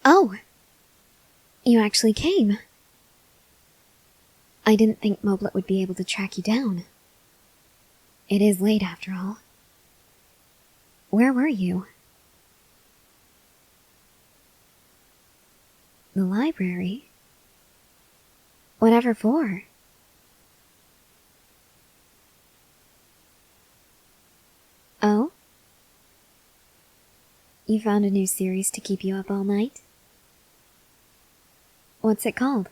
Oh! You actually came. I didn't think Moblet would be able to track you down. It is late after all. Where were you? The library? Whatever for? Oh? You found a new series to keep you up all night? What's it called?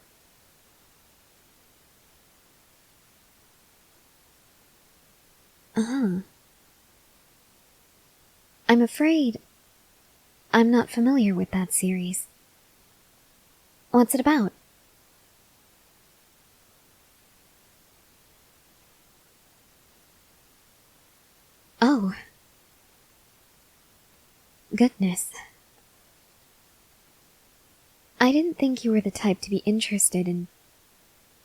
I'm afraid I'm not familiar with that series. What's it about? Oh. Goodness. I didn't think you were the type to be interested in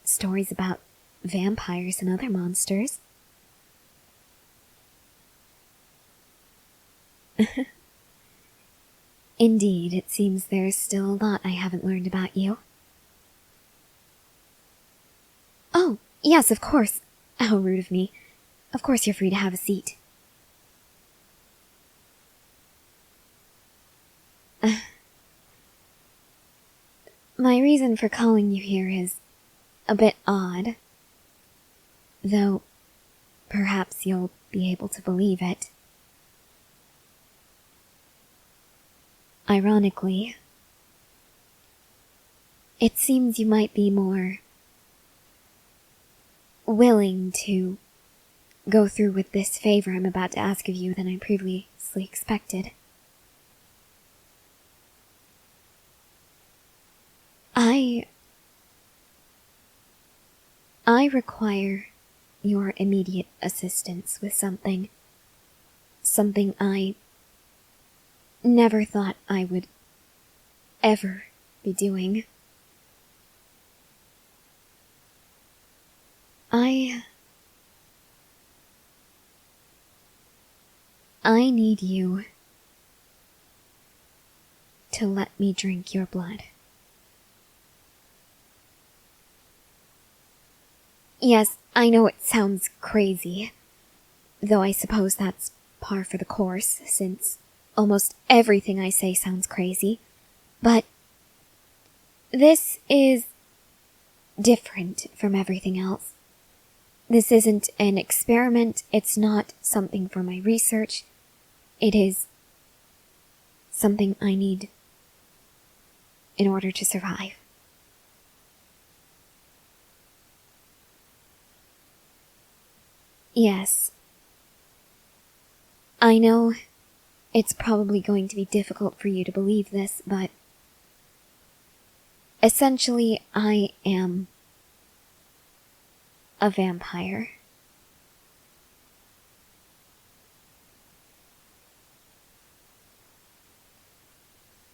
stories about vampires and other monsters. Indeed, it seems there's still a lot I haven't learned about you. Oh, yes, of course. How rude of me. Of course you're free to have a seat. My reason for calling you here is a bit odd, though perhaps you'll be able to believe it. Ironically, it seems you might be more willing to go through with this favor I'm about to ask of you than I previously expected. I require your immediate assistance with something I never thought I would ever be doing. I need you to let me drink your blood. Yes, I know it sounds crazy, though I suppose that's par for the course, since almost everything I say sounds crazy, but this is different from everything else. This isn't an experiment, it's not something for my research, it is something I need in order to survive. Yes. I know it's probably going to be difficult for you to believe this, but essentially I am a vampire.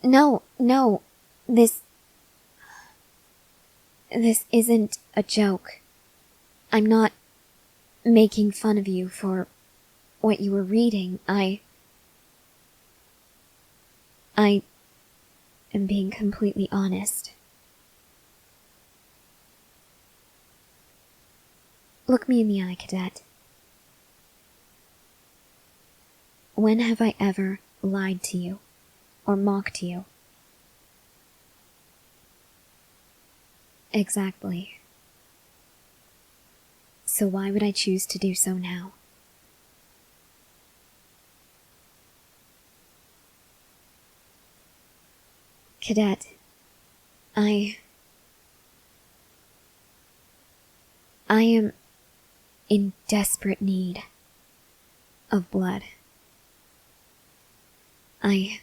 No, this isn't a joke. I'm not making fun of you for what you were reading. I am being completely honest. Look me in the eye, Cadet. When have I ever lied to you or mocked you? Exactly. So why would I choose to do so now? Cadet, I am in desperate need of blood. I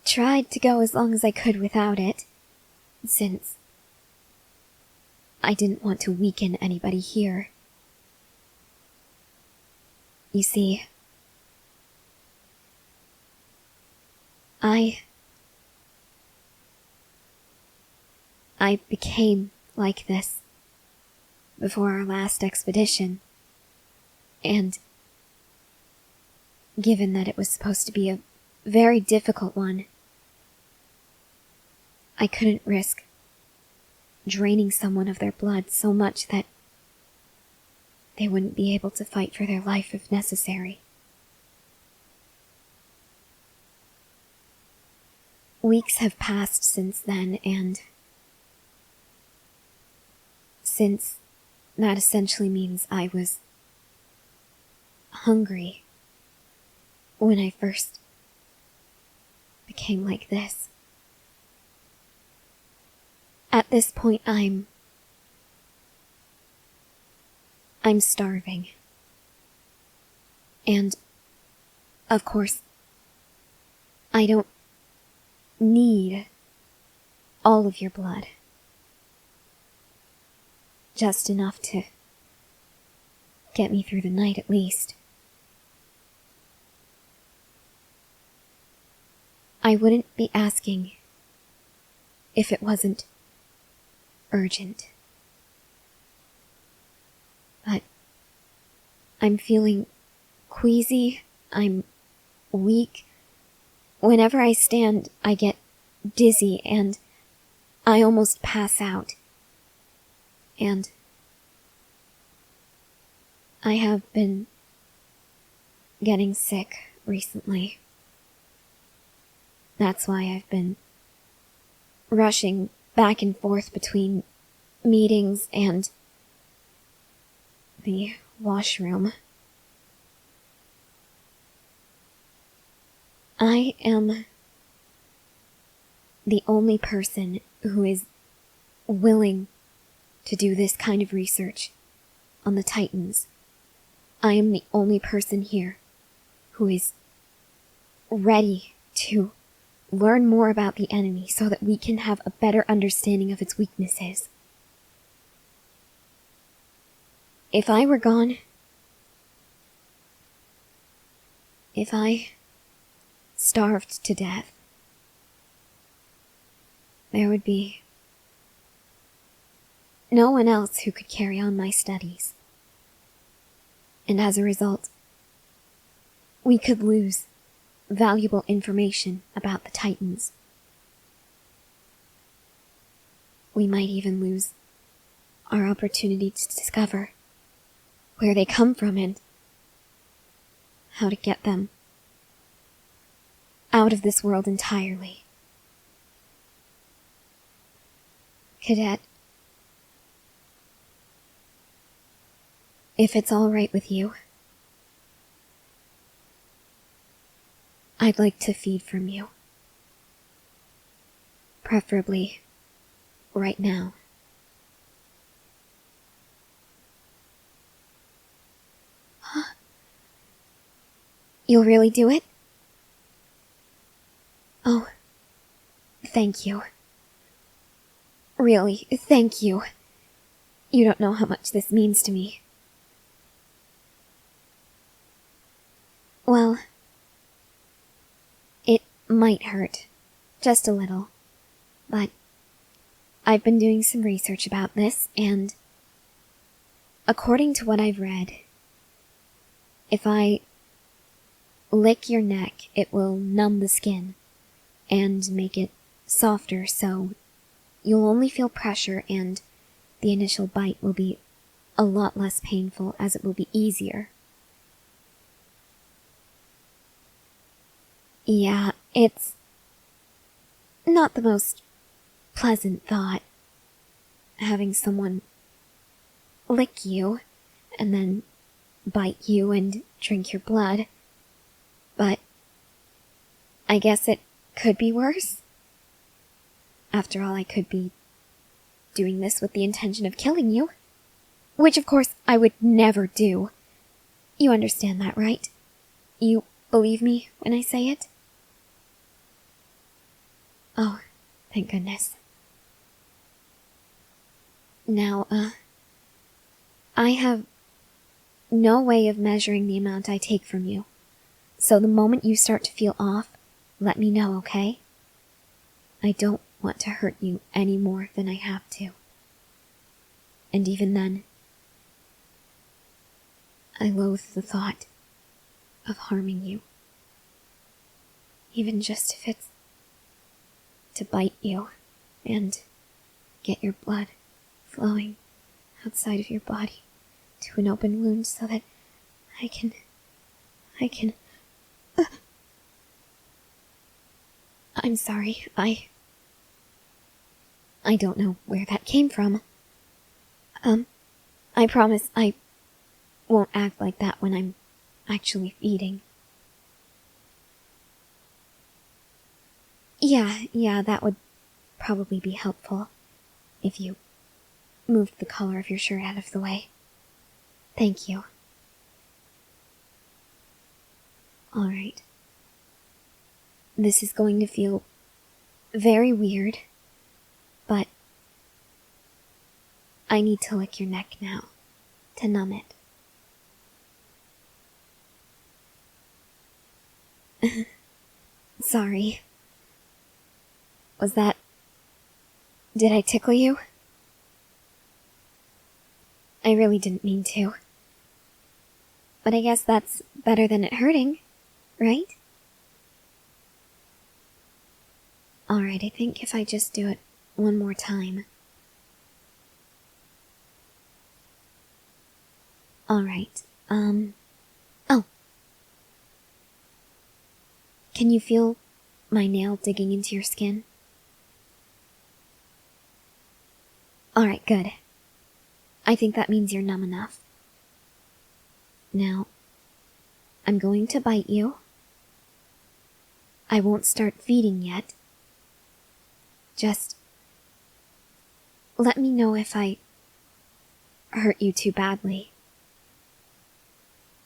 tried to go as long as I could without it, since I didn't want to weaken anybody here. You see, I became like this before our last expedition, and given that it was supposed to be a very difficult one, I couldn't risk draining someone of their blood so much that they wouldn't be able to fight for their life if necessary. Weeks have passed since then, and since that essentially means I was hungry when I first became like this. At this point, I'm starving. And, of course, I don't need all of your blood. Just enough to get me through the night at least. I wouldn't be asking if it wasn't urgent. But I'm feeling queasy, I'm weak. Whenever I stand, I get dizzy and I almost pass out. And I have been getting sick recently. That's why I've been rushing back and forth between meetings and the washroom. I am the only person who is willing to do this kind of research on the Titans. I am the only person here who is ready to learn more about the enemy so that we can have a better understanding of its weaknesses. If I were gone, if I starved to death, there would be no one else who could carry on my studies. And as a result, we could lose valuable information about the Titans. We might even lose our opportunity to discover where they come from and how to get them out of this world entirely. Cadet, if it's all right with you, I'd like to feed from you. Preferably right now. Huh? You'll really do it? Oh, thank you. Really, thank you. You don't know how much this means to me. Well, it might hurt, just a little, but I've been doing some research about this, and according to what I've read, if I lick your neck, it will numb the skin and make it softer, so you'll only feel pressure and the initial bite will be a lot less painful as it will be easier. Yeah, it's not the most pleasant thought, having someone lick you and then bite you and drink your blood, but I guess it could be worse. After all, I could be doing this with the intention of killing you, which of course I would never do. You understand that, right? You believe me when I say it? Oh, thank goodness. Now, I have no way of measuring the amount I take from you, so the moment you start to feel off, let me know, okay? I don't want to hurt you any more than I have to. And even then, I loathe the thought of harming you. Even just if it's to bite you and get your blood flowing outside of your body to an open wound so that I can... I'm sorry, I don't know where that came from. I promise I won't act like that when I'm actually feeding. Yeah, that would probably be helpful if you moved the collar of your shirt out of the way. Thank you. Alright. This is going to feel very weird, but I need to lick your neck now to numb it. Sorry. Did I tickle you? I really didn't mean to. But I guess that's better than it hurting, right? Alright, I think if I just do it one more time. Alright, oh. Can you feel my nail digging into your skin? Alright, good. I think that means you're numb enough. Now, I'm going to bite you. I won't start feeding yet. Just let me know if I hurt you too badly.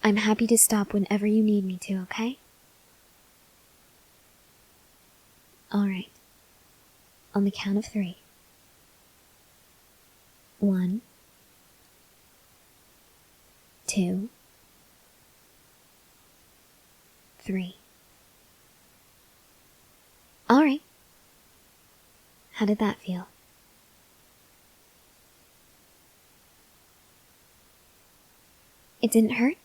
I'm happy to stop whenever you need me to, okay? Alright. On the count of 3. 1, 2, 3. Alright. How did that feel? It didn't hurt?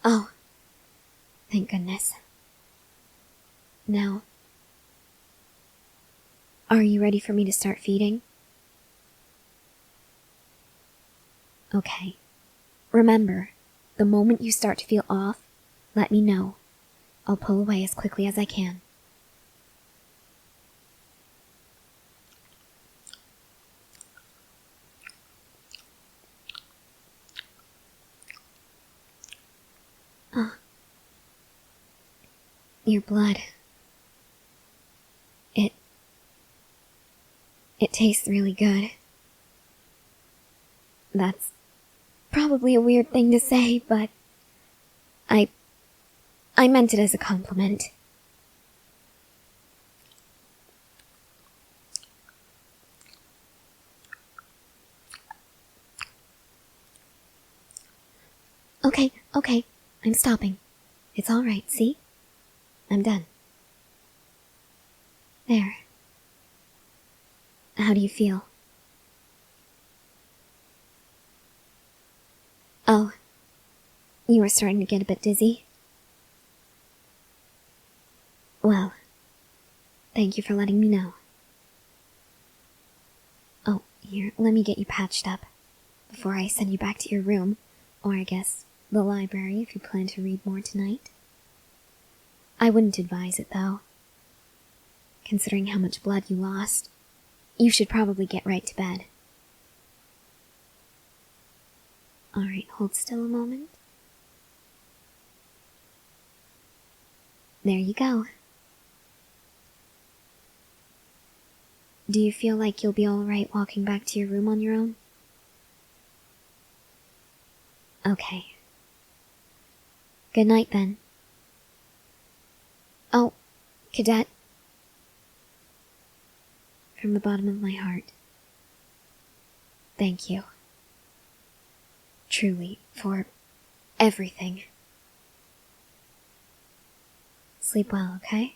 Oh, thank goodness. Now, are you ready for me to start feeding? Okay. Remember, the moment you start to feel off, let me know. I'll pull away as quickly as I can. Your blood. It tastes really good. That's probably a weird thing to say, but I meant it as a compliment. Okay, I'm stopping. It's alright, see? I'm done. There. How do you feel? Oh, you were starting to get a bit dizzy? Well, thank you for letting me know. Oh, here, let me get you patched up before I send you back to your room, or I guess the library if you plan to read more tonight. I wouldn't advise it, though. Considering how much blood you lost, you should probably get right to bed. Alright, hold still a moment. There you go. Do you feel like you'll be alright walking back to your room on your own? Okay. Good night, then. Oh, Cadet. From the bottom of my heart, thank you. Truly, for everything. Sleep well, okay?